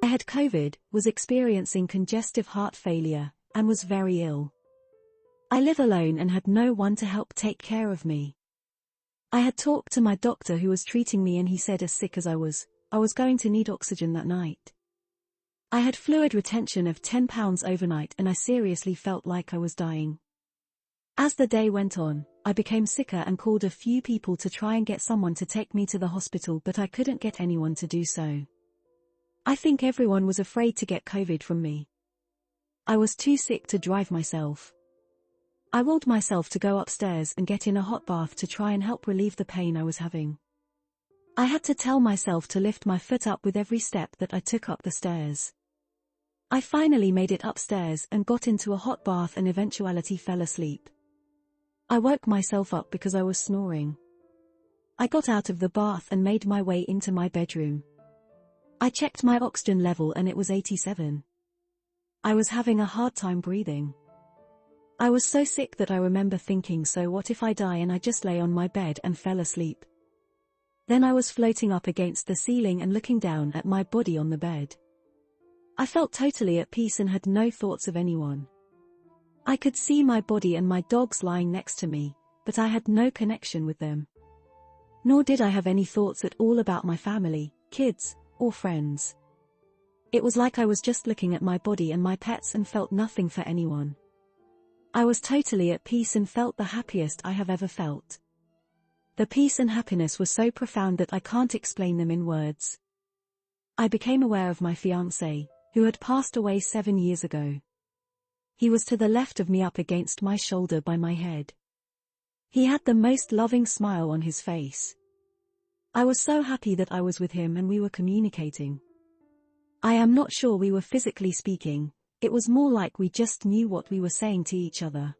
I had COVID, was experiencing congestive heart failure, and was very ill. I live alone and had no one to help take care of me. I had talked to my doctor who was treating me and he said as sick as I was going to need oxygen that night. I had fluid retention of 10 pounds overnight and I seriously felt like I was dying. As the day went on, I became sicker and called a few people to try and get someone to take me to the hospital, but I couldn't get anyone to do so. I think everyone was afraid to get COVID from me. I was too sick to drive myself. I willed myself to go upstairs and get in a hot bath to try and help relieve the pain I was having. I had to tell myself to lift my foot up with every step that I took up the stairs. I finally made it upstairs and got into a hot bath and eventually fell asleep. I woke myself up because I was snoring. I got out of the bath and made my way into my bedroom. I checked my oxygen level and it was 87. I was having a hard time breathing. I was so sick that I remember thinking, so what if I die, and I just lay on my bed and fell asleep. Then I was floating up against the ceiling and looking down at my body on the bed. I felt totally at peace and had no thoughts of anyone. I could see my body and my dogs lying next to me, but I had no connection with them. Nor did I have any thoughts at all about my family, kids, or friends. It was like I was just looking at my body and my pets and felt nothing for anyone. I was totally at peace and felt the happiest I have ever felt. The peace and happiness were so profound that I can't explain them in words. I became aware of my fiance, who had passed away 7 years ago. He was to the left of me up against my shoulder by my head. He had the most loving smile on his face. I was so happy that I was with him and we were communicating. I am not sure we were physically speaking, it was more like we just knew what we were saying to each other.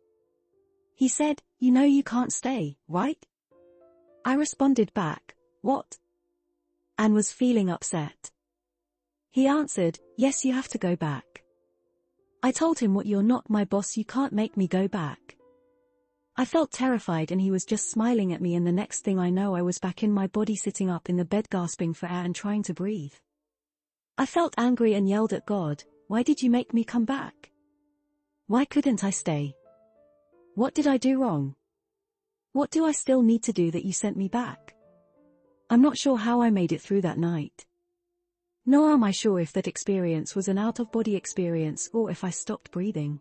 He said, "You know you can't stay, right?" I responded back, "What?" and was feeling upset. He answered, "Yes, you have to go back." I told him, "What, you're not my boss, you can't make me go back." I felt terrified and he was just smiling at me, and the next thing I know I was back in my body sitting up in the bed gasping for air and trying to breathe. I felt angry and yelled at God, "Why did you make me come back? Why couldn't I stay? What did I do wrong? What do I still need to do that you sent me back?" I'm not sure how I made it through that night. Nor am I sure if that experience was an out-of-body experience or if I stopped breathing.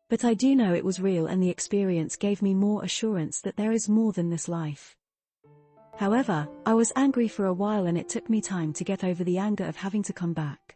But I do know it was real, and the experience gave me more assurance that there is more than this life. However, I was angry for a while and it took me time to get over the anger of having to come back.